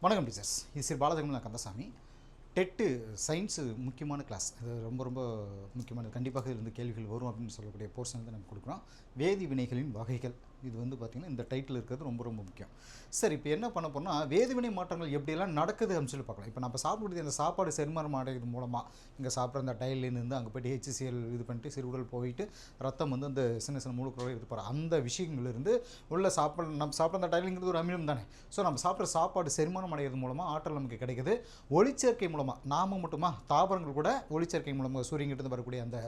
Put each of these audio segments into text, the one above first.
வணக்கம் டீச்சர்ஸ். இது Sri பாலஜெகன் Kandasamy. TET science முக்கியமான கிளாஸ். அது ரொம்ப முக்கியமானது. கண்டிப்பாக இதிலிருந்து கேள்விகள் வரும் அப்படின்னு சொல்லக்கூடிய போர்ஷன் வந்து நம்ம கொடுக்குறோம். வேதி வினைகளின் வகைகள். இது வந்து பார்த்திங்கன்னா இந்த டைட்டில் இருக்கிறது ரொம்ப முக்கியம். சரி, இப்போ என்ன பண்ண போனால் வேதிவினை மாற்றங்கள் எப்படியெல்லாம் நடக்குது அப்படின்னு சொல்லி பார்க்கலாம். இப்போ நம்ம சாப்பிடக்கூடிய அந்த சாப்பாடு செரிமானம் அடைகிறது மூலமாக இங்கே சாப்பிட்ற அந்த டயல்லேருந்து அங்கே போய்ட்டு HCl இது பண்ணிட்டு சிறுகுடல் போயிட்டு ரத்தம் வந்து அந்த சின்ன மூலக்கூறுகளை இது போகிற அந்த விஷயங்கள்லேருந்து உள்ள நம்ம சாப்பிட்ற அந்த டயலுங்கிறது ஒரு அமிலம் தானே. ஸோ நம்ம சாப்பிட்ற சாப்பாடு செரிமானம் அடைகிறது மூலமாக ஆற்றல் நமக்கு கிடைக்குது. ஒளிச்சேர்க்கை மூலமாக நாம மட்டுமா, தாவரங்கள் கூட ஒளிச்சேர்க்கை மூலமாக சூரியன்கிட்ட வரக்கூடிய அந்த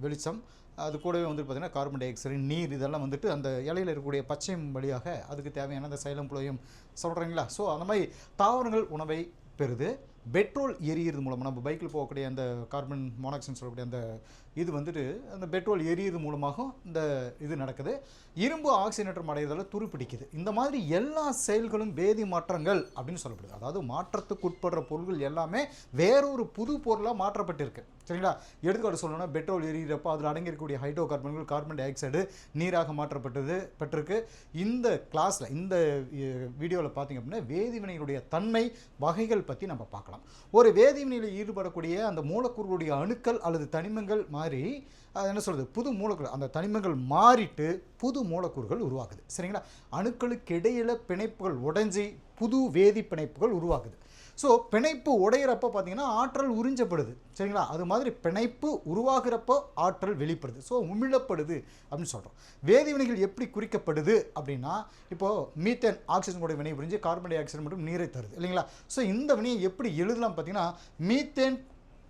வெளிச்சம், அது கூடவே வந்து பார்த்திங்கன்னா கார்பன் டை ஆக்சைடு, நீர், இதெல்லாம் வந்துட்டு அந்த இலையில் இருக்கக்கூடிய பச்சையம் வழியாக அதுக்கு தேவையான அந்த சைலம் புளையும் சொல்கிறீங்களா. ஸோ அந்த மாதிரி தாவரங்கள் உணவை பெறுது. பெட்ரோல் எரியிறது மூலமாக நம்ம பைக்கில் போகக்கூடிய அந்த கார்பன் மோனாக்சைடு சொல்லக்கூடிய அந்த இது வந்துட்டு அந்த பெட்ரோல் எரியிறது மூலமாகவும் இந்த இது நடக்குது. இரும்பு ஆக்சிஜனேற்றம் அடைகிறதால துருப்பிடிக்குது. இந்த மாதிரி எல்லா செயல்களும் வேதி மாற்றங்கள் அப்படின்னு சொல்லப்படுது. அதாவது மாற்றத்துக்கு உட்படுற பொருள்கள் எல்லாமே வேறொரு புது பொருளாக மாற்றப்பட்டிருக்கு. சரிங்களா. எடுத்துக்காட்டு சொல்லணும்னா பெட்ரோல் எரியிறப்போ அதில் அடங்கியிருக்கக்கூடிய ஹைட்ரோ கார்பன்கள் கார்பன் டை ஆக்சைடு நீராக பெற்றிருக்கு. இந்த கிளாஸில் இந்த வீடியோவில் பார்த்திங்க அப்படின்னா வேதிவினைகளுடைய தன்மை வகைகள் பற்றி நம்ம பார்க்கலாம். ஒரு வேதிவினையில் ஈடுபடக்கூடிய அந்த மூலக்கூறுடைய அணுக்கள் அல்லது தனிமங்கள் மாறி என்ன சொல்கிறது, புது மூலக்கூறு, அந்த தனிமங்கள் மாறிட்டு புது மூலக்கூறுகள் உருவாக்குது. சரிங்களா. அணுக்களுக்கு இடையில பிணைப்புகள் உடைஞ்சி புது வேதி பிணைப்புகள் உருவாக்குது. ஸோ பிணைப்பு உடையிறப்போ பார்த்தீங்கன்னா ஆற்றல் உறிஞ்சப்படுது. சரிங்களா. அது மாதிரி பிணைப்பு உருவாகிறப்போ ஆற்றல் வெளிப்படுது. ஸோ உமிழப்படுது அப்படின்னு சொல்கிறோம். வேதிவினைகள் எப்படி குறிக்கப்படுது அப்படின்னா, இப்போது மீத்தேன் ஆக்சிஜனோட வினை புரிஞ்சு கார்பன் டை ஆக்சைடு மற்றும் நீரை தருது இல்லைங்களா. ஸோ இந்த வினையை எப்படி எழுதலாம் பார்த்தீங்கன்னா, மீத்தேன்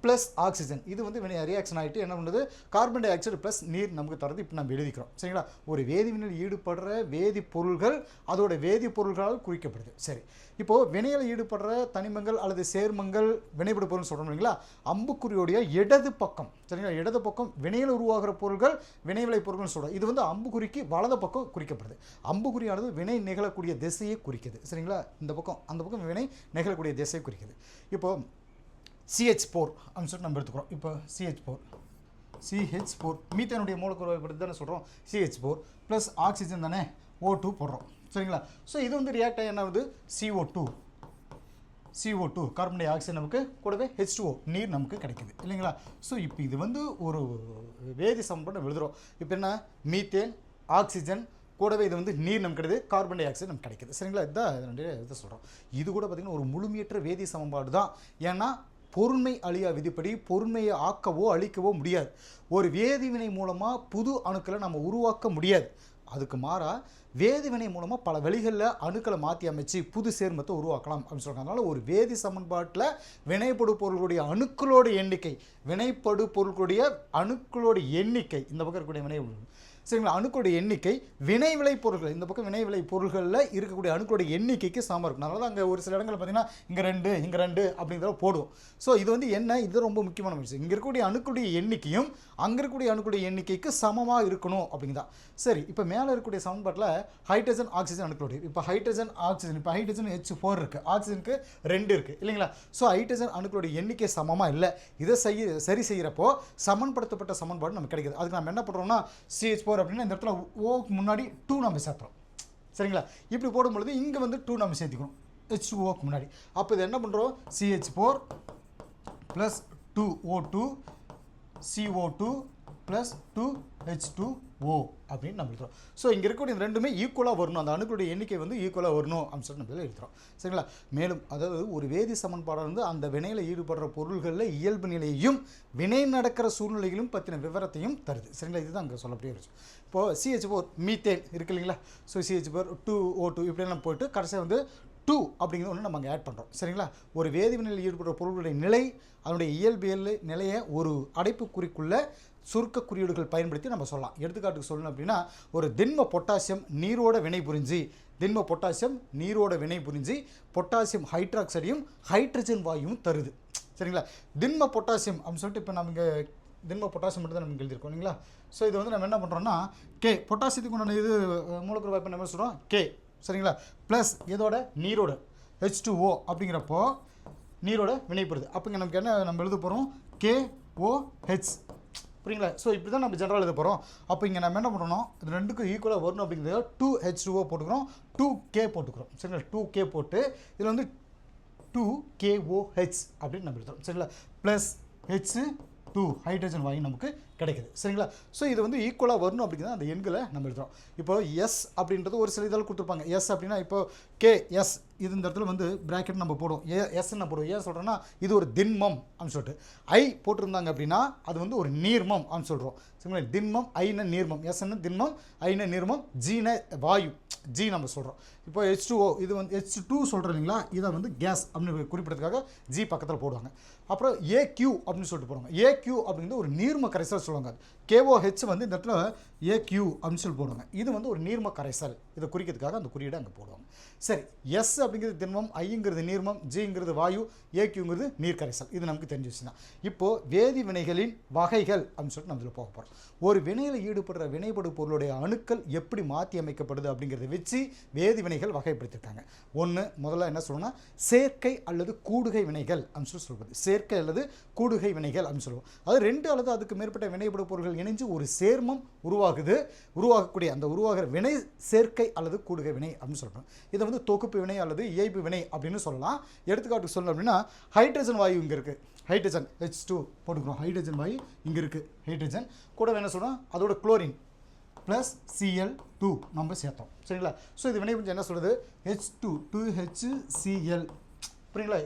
ப்ளஸ் ஆக்சிஜன், இது வந்து ரியாக்ஷன் ஆகிட்டு என்ன பண்ணுறது, கார்பன் டை ஆக்சைடு ப்ளஸ் நீர் நமக்கு தரது இப்போ நம்ம எழுதிக்கிறோம். சரிங்களா. ஒரு வேதிவினையில் ஈடுபடுற வேதிப்பொருள்கள் அதோட வேதிப்பொருள்களால் குறிக்கப்படுது. சரி, இப்போது வினையில் ஈடுபடுற தனிமங்கள் அல்லது சேர்மங்கள் வினைப்படு பொருள்னு சொல்கிறோம் இல்லைங்களா. அம்புக்குறியோடைய இடது பக்கம், சரிங்களா, இடது பக்கம் வினையில் உருவாகிற பொருள்கள் வினைவிலை பொருள்கள்னு சொல்கிறோம். இது வந்து அம்புக்குறிக்கு வலது பக்கம் குறிக்கப்படுது. அம்புக்குறியானது வினை நிகழக்கூடிய திசையை குறிக்குது. சரிங்களா. இந்த பக்கம் அந்த பக்கம் வினை நிகழக்கூடிய திசையை குறிக்குது. இப்போது CH4 அப்படின்னு சொல்லிட்டு நம்ம எடுத்துக்கிறோம். இப்போ CH4 மீத்தேனுடைய மூலக்கூறு பற்றி தானே சொல்கிறோம். CH4 ப்ளஸ் ஆக்சிஜன் தானே, O2 போடுறோம். சரிங்களா. ஸோ இது வந்து ரியாக்ட் ஆகி என்ன ஆகுது, CO2 கார்பன் டை ஆக்சைடு நமக்கு கூடவே H2O நீர் நமக்கு கிடைக்குது இல்லைங்களா. ஸோ இப்போ இது வந்து ஒரு வேதி சமன்பாடு நம்ம எழுதுகிறோம். இப்போ என்ன, மீத்தேன் ஆக்சிஜன் கூடவே இது வந்து நீர் நமக்கு கிடைக்குது, கார்பன் டை ஆக்சைடு நமக்கு கிடைக்குது. சரிங்களா. இதுதான் இதை சொல்கிறோம். இது கூட பார்த்திங்கன்னா ஒரு முழுமையற்ற வேதி சமன்பாடு தான். ஏன்னா பொருண்மை அழியா விதிப்படி பொருண்மையை ஆக்கவோ அழிக்கவோ முடியாது. ஒரு வேதிவினை மூலமாக புது அணுக்களை நம்ம உருவாக்க முடியாது. அதுக்கு மாறாக வேதிவினை மூலமாக பல வழிகளில் அணுக்களை மாற்றி அமைச்சு புது சேர்மத்தை உருவாக்கலாம் அப்படின்னு சொல்கிறாங்க. அதனால் ஒரு வேதி சமன்பாட்டில் வினைப்படு பொருளுடைய அணுக்களோட எண்ணிக்கை, வினைப்படு பொருளுடைய அணுக்களோட எண்ணிக்கை, இந்த பக்கம் இருக்கக்கூடிய வினை, சரிங்களா, அணுக்களுடைய எண்ணிக்கை வினைவிலை பொருட்கள், இந்த பக்கம் வினைவிலை பொருள்களில் இருக்கக்கூடிய அணுக்களுடைய எண்ணிக்கைக்கு சமம் இருக்கும். அதனால தான் அங்கே ஒரு சில இடங்களில் பார்த்தீங்கன்னா இங்கே ரெண்டு அப்படிங்கிறத போடுவோம். ஸோ இது வந்து என்ன, இது ரொம்ப முக்கியமான விஷயம். இங்கே இருக்கக்கூடிய அணுக்களுடைய எண்ணிக்கையும் அங்கே இருக்கக்கூடிய அணுக்களுடைய எண்ணிக்கைக்கு சமமாக இருக்கணும் அப்படிங்கிறதா. சரி, இப்போ மேலே இருக்கக்கூடிய சமன்பாட்டில் ஹைட்ரஜன் ஆக்சிஜன் அணுக்களுடைய, இப்போ ஹைட்ரஜன் H4 இருக்குது, ஆக்சிஜனுக்கு 2 இருக்குது இல்லைங்களா. ஸோ ஹைட்ரஜன் அணுக்களுடைய எண்ணிக்கை சமமாக இல்லை. இதை சரி செய்கிறப்போ சமன்படுத்தப்பட்ட சமன்பாடு நமக்கு கிடைக்குது. அதுக்கு நம்ம என்ன பண்ணுறோம்னா, CH4 அப்படின்னா இந்த இடத்துல ஓக்கு முன்னாடி 2 நம்ம சேர்த்துறோம். சரிங்களா. இப்படி போடும்பொழுது இங்கே வந்து 2 நம்ம சேர்த்துக்கிறோம் H2Oக்கு முன்னாடி. அப்போ இது என்ன பண்ணுறோம், CH4 plus 2O2 CO2 plus 2H2O அப்படின்னு நம்ம எழுதுகிறோம். ஸோ இங்கே இருக்கக்கூடிய இந்த ரெண்டுமே ஈக்குவலாக வரணும், அந்த அணுக்களுடைய எண்ணிக்கை வந்து ஈக்குவலாக வரணும் அப்படின்னு சொல்லிட்டு நம்ம எழுதுகிறோம். சரிங்களா. மேலும் அதாவது ஒரு வேதி சமன்பாடாக இருந்து அந்த வினையில் ஈடுபடுற பொருள்களில் இயல்பு நிலையையும் வினை நடக்கிற சூழ்நிலைகளும் பற்றின விவரத்தையும் தருது. சரிங்களா. இதுதான் அங்கே சொல்லப்படியே இருந்துச்சு. இப்போது CH4 மீத்தேன் இருக்கு இல்லைங்களா. ஸோ CH4 2O2 இப்படியெல்லாம் போய்ட்டு கடைசியாக வந்து 2 அப்படிங்கிறது ஒன்று நம்ம அங்கே ஆட் பண்ணுறோம். சரிங்களா. ஒரு வேதிவினையில் ஈடுபடுற பொருளுடைய நிலை, அதனுடைய இயல்பியல் நிலையை ஒரு அடைப்புக்குறிக்குள்ள சுருக்க குறியீடுகள் பயன்படுத்தி நம்ம சொல்லலாம். எடுத்துக்காட்டுக்கு சொல்லணும் அப்படின்னா, ஒரு திண்ம பொட்டாசியம் நீரோட வினை புரிஞ்சு பொட்டாசியம் ஹைட்ராக்சைடையும் ஹைட்ரஜன் வாயுவும் தருது. சரிங்களா. திண்ம பொட்டாசியம் அப்படின்னு சொல்லிட்டு இப்போ நம்ம இங்கே திண்ம பொட்டாசியம் மட்டும் தான் நமக்கு எழுதியிருக்கோம் இல்லைங்களா. ஸோ இது வந்து நம்ம என்ன பண்ணுறோம்னா, பொட்டாசியத்துக்கு உண்டான இது மூலக்கூறு வாய்ப்பு நம்ம சொல்கிறோம் சரிங்களா. ப்ளஸ் இதோட நீரோட H2O அப்படிங்கிறப்போ நீரோட வினைப்படுது. அப்போ இங்கே நமக்கு என்ன நம்ம எழுத போகிறோம், KOH. புரியுங்களா? ஸோ இப்படி தான் நம்ம ஜென்ரல் எழுத போகிறோம். அப்போ இங்கே நம்ம என்ன பண்ணுறோம், இது ரெண்டுக்கும் ஈக்குவலாக வரணும் அப்படிங்கிறத 2H2O போட்டுக்கிறோம், 2K போட்டுக்கிறோம். சரிங்களா? 2K போட்டு இதில் வந்து 2KOH அப்படின்னு நம்ம எழுதுறோம். சரிங்களா? ப்ளஸ் H2 ஹைட்ரஜன் வாயு நமக்கு கிடைக்குது. சரிங்களா? ஸோ இது வந்து ஈக்குவலாக வரணும் அப்படிங்கிறத அந்த எண்களை நம்ம எழுதுறோம். இப்போ எஸ் அப்படின்றது ஒரு சில இதில் கொடுத்துருப்பாங்க. எஸ் அப்படின்னா இப்போ KS இது இந்த இடத்துல வந்து பிராக்கெட் நம்ம போடுவோம். எஸ் என்ன போடுவோம், ஏன் சொல்கிறோன்னா இது ஒரு திண்மம் அப்படின்னு சொல்லிட்டு. ஐ போட்டிருந்தாங்க அப்படின்னா அது வந்து ஒரு நீர்மம் அப்படின்னு சொல்கிறோம். சரிங்களா? திண்மம், ஐன நீர்மம், எஸ்ன்னு திண்மம், ஐன நீர்மம், ஜீன வாயு, ஜி நம்ம சொல்கிறோம். இப்போ H2O இது வந்து H2 சொல்கிறோம் இல்லைங்களா, இதை வந்து கேஸ் அப்படின்னு குறிப்பிடறதுக்காக ஜி பக்கத்தில் போடுவாங்க. அப்புறம் AQ அப்படின்னு சொல்லிட்டு போடுவாங்க. AQ அப்படிங்கிறது ஒரு நீர்ம கரைசல் சொல்லுவாங்க. KOH வந்து இந்த இடத்துல AQ அப்படின்னு சொல்லி போடுவாங்க. இது வந்து ஒரு நீர்ம கரைசல், இதை குறிக்கிறதுக்காக அந்த குறியீடு அங்கே போடுவாங்க. சரி, எஸ் அப்படிங்கிறது திண்மம், ஐங்கிறது நீர்மம், ஜிங்கிறது வாயு, AQங்கிறது நீர் கரைசல். இது நமக்கு தெரிஞ்சு வச்சுதான். இப்போது வேதி வினைகளின் வகைகள் அப்படின்னு சொல்லிட்டு நம்ம இதில் போக போகிறோம். ஒரு வினையில் ஈடுபடுற வினைபடு பொருளுடைய அணுக்கள் எப்படி மாற்றி அமைக்கப்படுது அப்படிங்கிறத வச்சு வேதி வினைகள் வகைப்படுத்திருக்காங்க. ஒன்று முதல்ல என்ன சொல்லணும்னா சேர்க்கை அல்லது கூடுகை வினைகள் அப்படின்னு சொல்லி சொல்வது. சேர்க்கை அல்லது கூடுகை வினைகள் அப்படின்னு சொல்லுவோம். அது ரெண்டு அல்லது அதுக்கு மேற்பட்ட வினைபடு பொருட்கள் இணைஞ்சு ஒரு சேர்மம் உருவாகக்கூடிய அந்த உருவாகிற வினை சேர்க்கை அல்லது கூடுகை வினை அப்படின்னு சொல்கிறோம். இதை வந்து தொகுப்பு வினை அல்லது இயைபு வினை அப்படின்னு சொல்லலாம். எடுத்துக்காட்டு சொல்லணும் அப்படின்னா ஹைட்ரஜன் வாயு இங்கே இருக்குது, ஹைட்ரஜன் H2 போட்டுக்கிறோம். ஹைட்ரஜன் வாயு இங்கே இருக்குது, ஹைட்ரஜன் கூட என்ன சொல்கிறோம், அதோட குளோரின் ப்ளஸ் Cl2 நம்ம சேர்த்தோம். சரிங்களா? ஸோ இது வினை புரிஞ்சு என்ன சொல்கிறது, H2 2HCl. புரியுங்களா?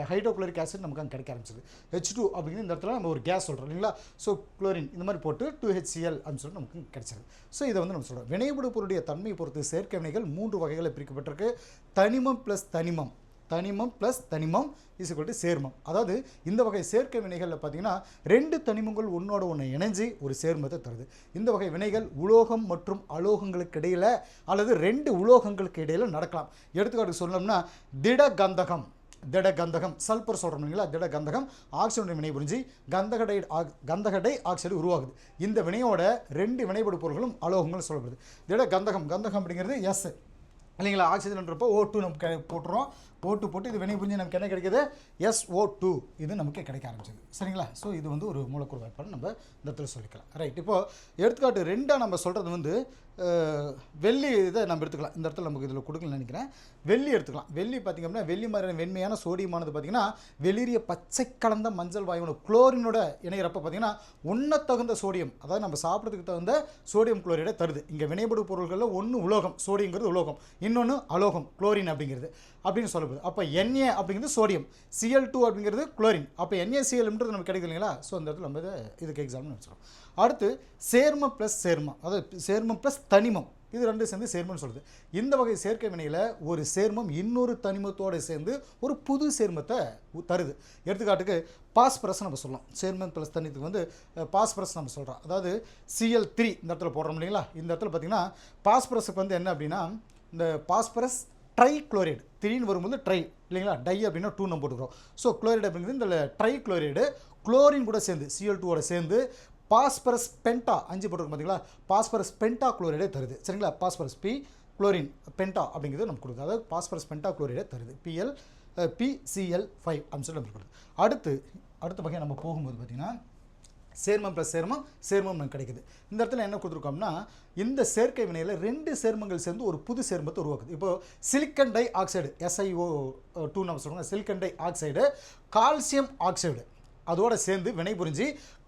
ஹைட்ரோக்ளோரிக் ஆசிட் நமக்கு அங்கே கிடைக்க ஆரம்பிச்சது. H2 அப்படிங்கிறது இந்த இடத்துல நம்ம ஒரு கேஸ் சொல்கிறோம் இல்லைங்களா. ஸோ குளோரின் இந்த மாதிரி போட்டு 2HCl அப்படின்னு சொல்லிட்டு நமக்கு கிடைச்சது. ஸோ இதை வந்து நம்ம சொல்கிறோம். வினைபடு பொருளுடைய தன்மையை பொறுத்து சேர்க்கை வினைகள் 3 வகைகளை பிரிக்கப்பட்டிருக்கு. தனிமம் ப்ளஸ் தனிமம், தனிமம் ப்ளஸ் தனிமம் இஸ் ஈக்குவல் டு சேர்மம். அதாவது இந்த வகை சேர்க்கை வினைகளில் பார்த்தீங்கன்னா 2 தனிமங்கள் ஒன்றோட ஒன்று இணைஞ்சு ஒரு சேர்மத்தை தருது. இந்த வகை வினைகள் உலோகம் மற்றும் அலோகங்களுக்கு இடையில் அல்லது 2 உலோகங்களுக்கு இடையில் நடக்கலாம். எடுத்துக்காட்டு சொல்லணும்னா திட கந்தகம் சல்பர் சொல்கிறோம் இல்லைங்களா, திட கந்தகம் ஆக்சிஜனுடைய வினை புரிஞ்சு கந்தக டை ஆக்சைடு உருவாகுது. இந்த வினையோட 2 வினைபடு பொருட்களும் அலோகங்கள் சொல்லப்படுது. திட கந்தகம் அப்படிங்கிறது எஸ் இல்லைங்களா, ஆக்சிஜன்ன்றப்போ O2 நமக்கு போட்டுறோம். O2 போட்டு இது வினை புரிஞ்சு நமக்கு என்ன கிடைக்கிது, SO2 இது நமக்கு கிடைக்க ஆரம்பிச்சது. சரிங்களா? ஸோ இது வந்து ஒரு மூலக்கூறு வாய்ப்பாடு நம்ம இந்த இடத்துல சொல்லிக்கலாம். ரைட். இப்போது எடுத்துக்காட்டு 2 நம்ம சொல்கிறது வந்து வெள்ளி இதை நம்ம எடுத்துக்கலாம். இந்த இடத்துல நமக்கு இதில் கொடுக்கலன்னு நினைக்கிறேன். வெள்ளி எடுத்துக்கலாம். வெள்ளி பார்த்திங்க அப்படின்னா வெள்ளி மாதிரியான வெண்மையான சோடியமானது பார்த்திங்கன்னா வெளிரிய பச்சை கலந்த மஞ்சள் வாயுவோட குளோரினோட இணைகிறப்ப பார்த்திங்கன்னா உண்ணத்தகுந்த சோடியம், அதாவது நம்ம சாப்பிட்றதுக்கு தகுந்த சோடியம் குளோரைடை தருது. இங்கே வினைபடு பொருள்களில் ஒன்று உலோகம், சோடியங்கிறது உலோகம், இன்னொன்று அலோகம் குளோரின் அப்படிங்கிறது அப்படின்னு சொல்லப்படுது. அப்போ Na அப்படிங்கிறது சோடியம், Cl2 அப்படிங்கிறது குளோரின். அப்போ NaClன்றது நமக்கு கிடைக்குது இல்லைங்களா. ஸோ அந்த இடத்துல நம்ம இதுக்கு எக்ஸாம்பிள் வச்சுக்கிறோம். அடுத்து சேர்மம் ப்ளஸ் சேர்மம், அதாவது சேர்மம் ப்ளஸ் தனிமம், இது 2 சேர்ந்து சேர்மம்னு சொல்லுது. இந்த வகை சேர்க்கை வினையில் ஒரு சேர்மம் இன்னொரு தனிமத்தோடு சேர்ந்து ஒரு புது சேர்மத்தை தருது. எடுத்துக்காட்டுக்கு பாஸ்பரஸ் நம்ம சொல்லலாம். சேர்மம் ப்ளஸ் தனிமத்துக்கு வந்து பாஸ்பரஸ் நம்ம சொல்கிறோம். அதாவது Cl3 இந்த இடத்துல போடுறோம் இல்லைங்களா. இந்த இடத்துல பார்த்திங்கன்னா பாஸ்பரஸுக்கு வந்து என்ன அப்படின்னா இந்த பாஸ்பரஸ் ட்ரை குளோரைடு 3ன்னு வரும்போது ட்ரை இல்லைங்களா, டை அப்படின்னா 2 நம்ம போட்டுக்கிறோம். ஸோ குளோரைடு அப்படிங்கிறது இந்த ட்ரை குளோரைடு குளோரின் கூட சேர்ந்து Cl2ஓட சேர்ந்து பாஸ்பரஸ் பென்டா 5 போட்டுருக்கோம் பார்த்தீங்களா, பாஸ்பரஸ் பென்டா குளோரைடே தருது. சரிங்களா? பாஸ்பரஸ் பி குளோரின் பென்டா அப்படிங்கிறது நமக்கு கொடுக்குது. அதாவது பாஸ்பரஸ் பென்டா குளோரைடே தருது. PCl5 அப்படின்னு சொல்லி நமக்கு கொடுக்குது. அடுத்த வகை நம்ம போகும்போது பார்த்திங்கன்னா சேர்மம் ப்ளஸ் சேர்மம் நமக்கு கிடைக்குது. இந்த இடத்துல என்ன கொடுத்துருக்கோம்னா இந்த சேர்க்கை வினையில் 2 சேர்மங்கள் சேர்ந்து ஒரு புது சேர்மத்தை உருவாக்குது. இப்போது சிலிக்கன் டை ஆக்சைடு SiO2 நம்ம சொல்லுவாங்க. Silicon di oxide calcium oxide அதோட சேர்ந்து வினை புரிஞ்சு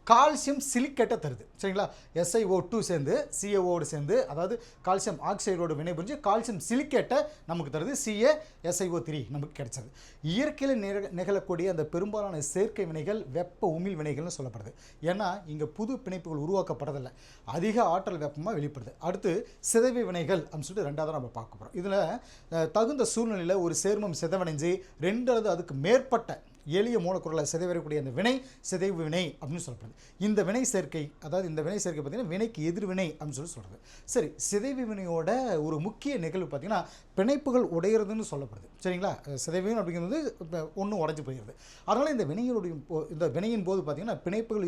கால்சியம் சிலிக்கேட்டை தருது. சரிங்களா? SiO2 சேர்ந்து CaOடு சேர்ந்து, அதாவது கால்சியம் ஆக்சைடோடு வினை புரிஞ்சு கால்சியம் சிலிக்கேட்டை நமக்கு தருது. CaSiO3 நமக்கு கிடைச்சது. இயற்கையில் நிகழக்கூடிய அந்த பெரும்பாலான சேர்க்கை வினைகள் வெப்ப உமிழ் வினைகள்னு சொல்லப்படுது. ஏன்னா இங்கே புது பிணைப்புகள் உருவாக்கப்படுறதில்லை, அதிக ஆற்றல் வெப்பமாக வெளிப்படுது. அடுத்து சிதைவு வினைகள் அப்படின்னு சொல்லிட்டு 2வது நம்ம பார்க்க போகிறோம். இதில் தகுந்த சூழ்நிலையில் ஒரு சேர்மம் சிதைவடைஞ்சு 2 அல்லது அதுக்கு மேற்பட்ட எளிய மூலக்கூறுகளை சிதைவரக்கூடிய அந்த வினை சிதைவு வினை அப்படின்னு சொல்லப்படுது. இந்த வினை சேர்க்கை பார்த்திங்கன்னா வினைக்கு எதிர்வினை அப்படின்னு சொல்கிறது. சரி, சிதைவு வினையோட ஒரு முக்கிய நிகழ்வு பார்த்திங்கன்னா பிணைப்புகள் உடையிறதுன்னு சொல்லப்படுது. சரிங்களா? சிதைவு அப்படிங்கிறது ஒன்று உடஞ்சி போயிடுது. அதனால் இந்த வினையின் போது பார்த்திங்கன்னா பிணைப்புகள்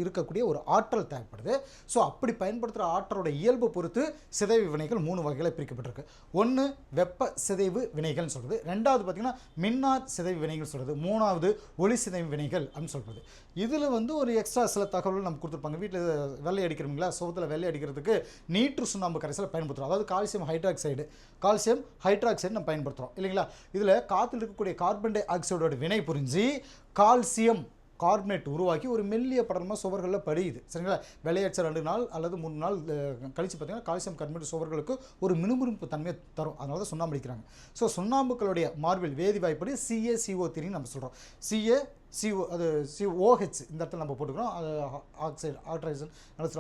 இருக்கக்கூடிய ஒரு ஆற்றல் தேவைப்படுது. ஸோ அப்படி பயன்படுத்துகிற ஆற்றலோட இயல்பை பொறுத்து சிதைவு வினைகள் 3 வகைகளை பிரிக்கப்பட்டிருக்கு. ஒன்று வெப்ப சிதைவு வினைகள்னு சொல்கிறது, 2வது பார்த்திங்கன்னா மின்னார் சிதைவு வினைகள் சொல்கிறது, 3வது 3வது ஒளி சிதைவு வினைகள் அப்படின்னு சொல்கிறது. இதில் வந்து ஒரு எக்ஸ்ட்ரா சில தகவல்கள் நம்ம கொடுத்துருப்பாங்க. வீட்டில் வெள்ளை அடிக்கிறவங்களா சுவத்தில் வெள்ளை அடிக்கிறதுக்கு நீற்று சுண்ணாம்பு கரைசலை பயன்படுத்துகிறோம். அதாவது கால்சியம் ஹைட்ராக்சைடு நம்ம பயன்படுத்துகிறோம் இல்லைங்களா. இதில் காற்றில் இருக்கக்கூடிய கார்பன் டை ஆக்சைடோட வினை புரிஞ்சு கால்சியம் கார்பனேட் உருவாக்கி ஒரு மெல்லிய படலமாக சுவர்களில் படியுது சரிங்களா. விளையாச்ச 2 நாள் அல்லது 3 நாள் கழித்து பார்த்தீங்கன்னா கால்சியம் கார்பனேட் சுவர்களுக்கு ஒரு மினுமினுப்பு தன்மையை தரும். அதனால தான் சுண்ணாம்பு அடிக்கிறாங்க. ஸோ சுண்ணாம்புக்களுடைய மார்பில் வேதி வாய்ப்படி CaCO3 நம்ம சொல்கிறோம். CO அது OH இந்த இடத்துல நம்ம போட்டுக்கிறோம். அது ஆக்சைடு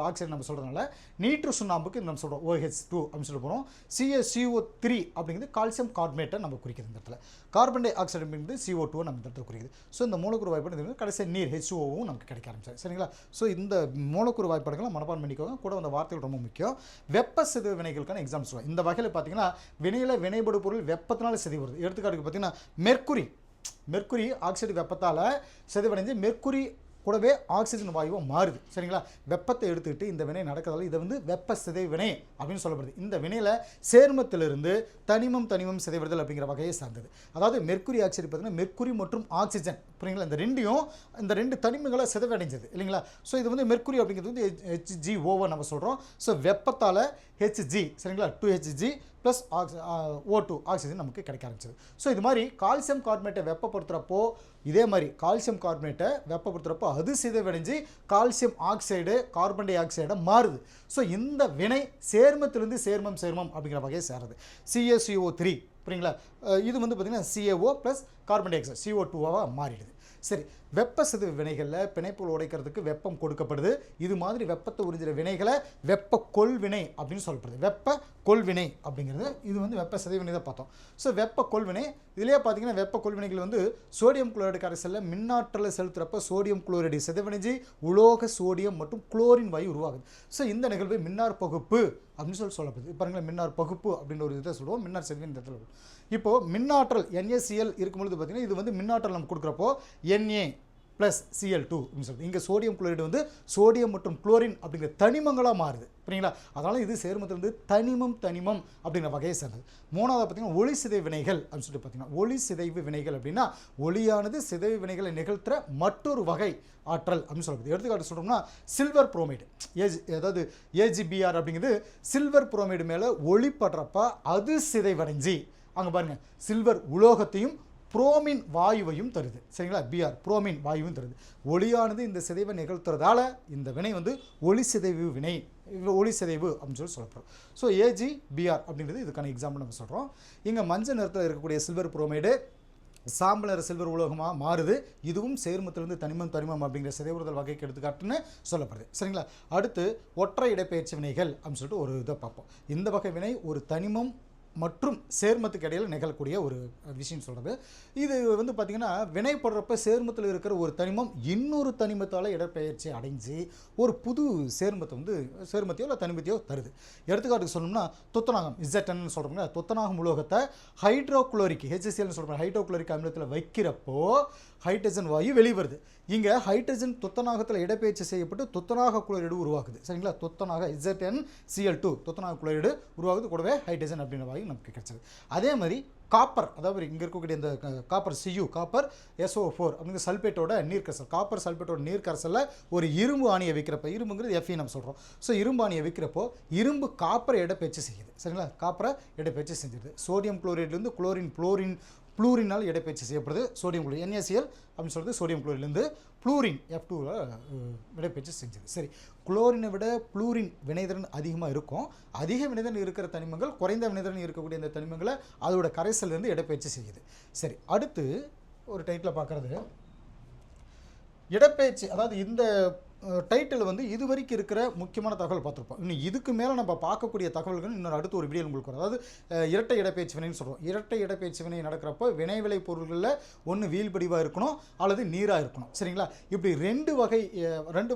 ஆக்சைடு நம்ம சொல்கிறதுனால நீற்று சுண்ணாம்புக்கு நம்ம சொல்கிறோம் OH2 அப்படின்னு சொல்ல போகிறோம். CaCO3 அப்படிங்கிறது கால்சியம் கார்பனேட்டை நம்ம குறிக்கிறது. இந்த இடத்துல கார்பன் டை ஆக்சைடு அப்படிங்கிறது CO2 நம்ம இந்த இடத்துல குறிக்குது. ஸோ இந்த மூலக்கூறு வாய்ப்பாடு கடைசி நீர் H2Oவும் நமக்கு கிடைக்க ஆரம்பிச்சாரு சரிங்களா. ஸோ இந்த மூலக்கூறு வாய்ப்பாடுகளை மனப்பாடம் பண்ணிக்கோங்க. கூட அந்த வார்த்தைகள் ரொம்ப முக்கியம். வெப்ப சிதைவு வினைகளுக்கான எக்ஸாம்பிள்ஸ் சொல்லுவாங்க. இந்த வகையில் பார்த்தீங்கன்னா வினையில் வினைபடு பொருள் வெப்பத்தினால சிதைவு வருது. எடுத்துக்காட்டுக்கு பார்த்தீங்கன்னா மெர்க்குரி ஆக்சைடு வெப்பத்தால் சிதைவடைஞ்சு மெர்க்குரி கூடவே ஆக்சிஜன் வாயுவை மாறுது சரிங்களா. வெப்பத்தை எடுத்துக்கிட்டு இந்த வினை நடக்கிறதால இதை வந்து வெப்ப சிதைவு வினை அப்படின்னு சொல்லப்படுது. இந்த வினையில் சேர்மத்திலிருந்து தனிமம் சிதைவடுதல் அப்படிங்கிற வகையை சார்ந்தது. அதாவது மெர்க்குரி ஆக்சைடு பார்த்தீங்கன்னா மெர்க்குரி மற்றும் ஆக்சிஜன் புரியுங்களா, இந்த ரெண்டு தனிமங்களை சிதைவடைஞ்சது இல்லைங்களா. ஸோ இது வந்து மெர்க்குரி அப்படிங்கிறது வந்து HgO நம்ம சொல்கிறோம். ஸோ வெப்பத்தால் Hg சரிங்களா 2Hg ப்ளஸ் O2 ஆக்சிஜன் நமக்கு கிடைக்க ஆரம்பிச்சது. ஸோ இது மாதிரி கால்சியம் கார்பனேட்டை வெப்பப்படுத்துகிறப்போ அது சிதைவடைஞ்சு கால்சியம் ஆக்சைடு கார்பன் டை ஆக்சைடை மாறுது. ஸோ இந்த வினை சேர்மத்திலிருந்து சேர்மம் அப்படிங்கிற வகையை சேருது. CaCO3 புரியுங்களா. இது வந்து பார்த்திங்கன்னா CaO plus carbon dioxide CO2வாக மாறிடுது. சரி, வெப்ப சிதைவு வினைகளில் பிணைப்புகள் உடைக்கிறதுக்கு வெப்பம் கொடுக்கப்படுது. இது மாதிரி வெப்பத்தை உறிஞ்சிற வினைகளை வெப்ப கொள்வினை அப்படின்னு சொல்லப்படுது. வெப்ப கொள்வினை அப்படிங்கிறது இது வந்து வெப்ப சிதைவு வினை தான் பார்த்தோம். ஸோ வெப்ப கொள்வினை இதிலேயே பார்த்தீங்கன்னா வெப்ப கொள்வினைகள் வந்து சோடியம் குளோரைடு கரைசலில் மின்னாற்றலை செலுத்துகிறப்ப சோடியம் குளோரைடு சிதைவடைஞ்சு உலோக சோடியம் மற்றும் குளோரின் வாயு உருவாகுது. ஸோ இந்த நிகழ்வு மின்னார் பகுப்பு அப்படின்னு சொல்லப்படுது. பாருங்களேன், மின்னார் பகுப்பு அப்படின்ற ஒரு இதை சொல்லுவோம். மின்னார் சிதைவு இந்த இடத்துல இப்போது மின்னாற்றல் NaCl இருக்கும்பொழுது பார்த்தீங்கன்னா இது வந்து மின்னாற்றல் நம்ம கொடுக்குறப்போ Na ப்ளஸ் Cl2 அப்படின்னு சொல்லுது. இங்கே சோடியம் குளோரைடு வந்து சோடியம் மற்றும் குளோரின் அப்படிங்கிற தனிமங்களாக மாறுது புரியுங்களா. அதனால் இது சேர்மத்திலிருந்து தனிமம் அப்படிங்கிற வகையை சேர்ந்தது. மூணாவது பார்த்தீங்கன்னா ஒளி சிதைவு வினைகள் அப்படின்னு சொல்லிட்டு பார்த்தீங்கன்னா ஒளி சிதைவு வினைகள் அப்படின்னா ஒளியானது சிதைவு வினைகளை நிகழ்த்துற மற்றொரு வகை ஆற்றல் அப்படின்னு சொல்லப்படுது. எடுத்துக்காட்டு சொல்கிறோம்னா சில்வர் புரோமைடு அதாவது AgBr அப்படிங்கிறது சில்வர் புரோமைடு மேலே ஒளி படுறப்ப அது சிதைவடைஞ்சி அங்கே பாருங்கள் சில்வர் உலோகத்தையும் புரோமின் வாயுவையும் தருது சரிங்களா. Br புரோமின் வாயுவும் தருது. ஒளியானது இந்த சிதைவை நிகழ்த்துறதால இந்த வினை வந்து ஒளி சிதைவு அப்படின்னு சொல்லப்படுறோம். ஸோ AgBr அப்படின்றது இதுக்கான எக்ஸாம்பிள் நம்ம சொல்கிறோம். இங்கே மஞ்சள் நிறத்தில் இருக்கக்கூடிய சில்வர் புரோமைடு சாம்பல் நிற சில்வர் உலோகமாக மாறுது. இதுவும் சேர்மத்திலிருந்து தனிமம் அப்படிங்கிற சிதைவுறுதல் வகைக்கு எடுத்துக்காட்டுன்னு சொல்லப்படுது சரிங்களா. அடுத்து ஒற்றை இடப்பெயர்ச்சி வினைகள் அப்படின்னு சொல்லிட்டு ஒரு இதை பார்ப்போம். இந்த வகை வினை ஒரு தனிமம் மற்றும் சேர்மத்துக்கு இடையில் நிகழக்கூடிய ஒரு விஷயம் சொல்கிறது. இது வந்து பார்த்திங்கன்னா வினைப்படுறப்ப சேர்மத்தில் இருக்கிற ஒரு தனிமம் இன்னொரு தனிமத்தால் இடப்பெயர்ச்சி அடைஞ்சு ஒரு புது சேர்மத்தையோ இல்லை தனிமத்தையோ தருது. எடுத்துக்காட்டுக்கு சொல்லணும்னா துத்தநாகம் Zn சொல்கிறோம்னா துத்தநாகம் உலோகத்தை ஹைட்ரோகுளோரிக் HCl சொல்கிறோம் ஹைட்ரோகுளோரிக் அமிலத்தில் வைக்கிறப்போ ஹைட்ரஜன் வாயு வெளிவருது. இங்கே ஹைட்ரஜன் துத்தநாகத்தில் இடப்பெயர்ச்சி செய்யப்பட்டு துத்தநாக குளோரைடு உருவாக்குது சரிங்களா. துத்தநாக ZnCl2 துத்தநாக குளோரைடு உருவாகுது. கூடவே ஹைட்ரஜன் அப்படின்ற வாயு நமக்கு கிடைச்சது. அதே மாதிரி காப்பர் அதாவது இங்கே இருக்கக்கூடிய இந்த காப்பர் SO4 அப்படிங்கிற சல்பேட்டோட நீர்க்கரசல் காப்பர் சல்பேட்டோட நீர்க்கரசலில் ஒரு இரும்பு ஆணியை வைக்கிறப்ப இரும்புங்கிறது Fe நம்ம சொல்கிறோம். ஸோ இரும்பு ஆணியை வைக்கிறப்போ இரும்பு காப்பரை இடப்பெயர்ச்சி செய்யுது சரிங்களா. காப்பரை இடப்பெயர்ச்சி செஞ்சுது. சோடியம் குளோரைட்லேருந்து ப்ளூரினால் இடப்பெயர்ச்சி செய்யப்படுது. சோடியம் குளோரைடு NaCl அப்படின்னு சொல்கிறது சோடியம் குளோரைட்லேருந்து ப்ளூரின் F2 இடப்பெயர்ச்சி செஞ்சது. சரி, குளோரினை விட ப்ளூரின் வினைதிறன் அதிகமாக இருக்கும். அதிக வினைதிறன் இருக்கிற தனிமங்கள் குறைந்த வினைதிறன் இருக்கக்கூடிய இந்த தனிமங்களை அதோட கரைசல்லேருந்து இடப்பெயர்ச்சி செய்யுது. சரி, அடுத்து ஒரு டைட்டில் பார்க்குறது இடப்பெயர்ச்சி. அதாவது இந்த டைட்டில் வந்து இது வரைக்கும் இருக்கிற முக்கியமான தகவல் பார்த்துருப்போம். இன்னும் இதுக்கு மேலே நம்ம பார்க்கக்கூடிய தகவல்கள் இன்னொரு அடுத்த ஒரு வீடியோ உங்களுக்கு வரும். அதாவது இரட்டை இடப்பெயர்ச்சி வினைன்னு சொல்கிறோம். இரட்டை இடப்பெயர்ச்சி வினை நடக்கிறப்போ வினைவிளை பொருள்களில் ஒன்று வீழ்படிவாக இருக்கணும் அல்லது நீராக இருக்கணும் சரிங்களா. இப்படி ரெண்டு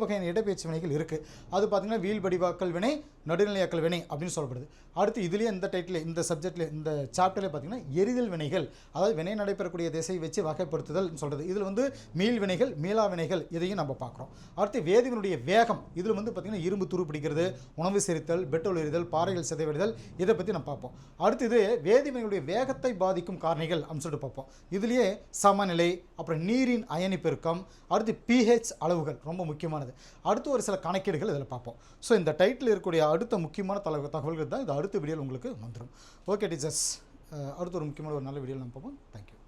வகையான இடப்பெயர்ச்சி வினைகள் இருக்குது. அது பார்த்திங்கன்னா வீழ்படிவாக்கல் வினை நடுநிலையாக்கல் வினை அப்படின்னு சொல்லப்படுது. அடுத்து இதுலேயே இந்த டைட்டில் இந்த சப்ஜெக்டில் இந்த சாப்டரில் பார்த்திங்கன்னா எரிதல் வினைகள் அதாவது வினை நடைபெறக்கூடிய திசை வச்சு வகைப்படுத்துதல் சொல்கிறது. இதில் வந்து மீள் வினைகள் மீளா வினைகள் இதையும் நம்ம பார்க்குறோம். அடுத்து வேதிவினுடைய வேகம் இதில் வந்து பார்த்திங்கன்னா இரும்பு துரு பிடிக்கிறது, உணவு செரித்தல், பெட்ரோல் எரிதல், பாறைகள் சிதைவடைதல், இதை பற்றி நம்ம பார்ப்போம். அடுத்தது வேதிவினுடைய வேகத்தை பாதிக்கும் காரணிகள் அப்படின்னு சொல்லிட்டு பார்ப்போம். இதுலேயே சமநிலை, அப்புறம் நீரின் அயனி பெருக்கம், அடுத்து pH அளவுகள் ரொம்ப முக்கியமானது. அடுத்து ஒரு சில கணக்கீடுகள் இதில் பார்ப்போம். ஸோ இந்த டைட்டில் இருக்கக்கூடிய அடுத்த முக்கியமான தகவல்கள் தான் இது அடுத்த வீடியோவில் உங்களுக்கு வந்துடும். ஓகே டீச்சர்ஸ், அடுத்த ஒரு முக்கியமான ஒரு நல்ல வீடியோவில் நம்ம பார்ப்போம். தேங்க்யூ.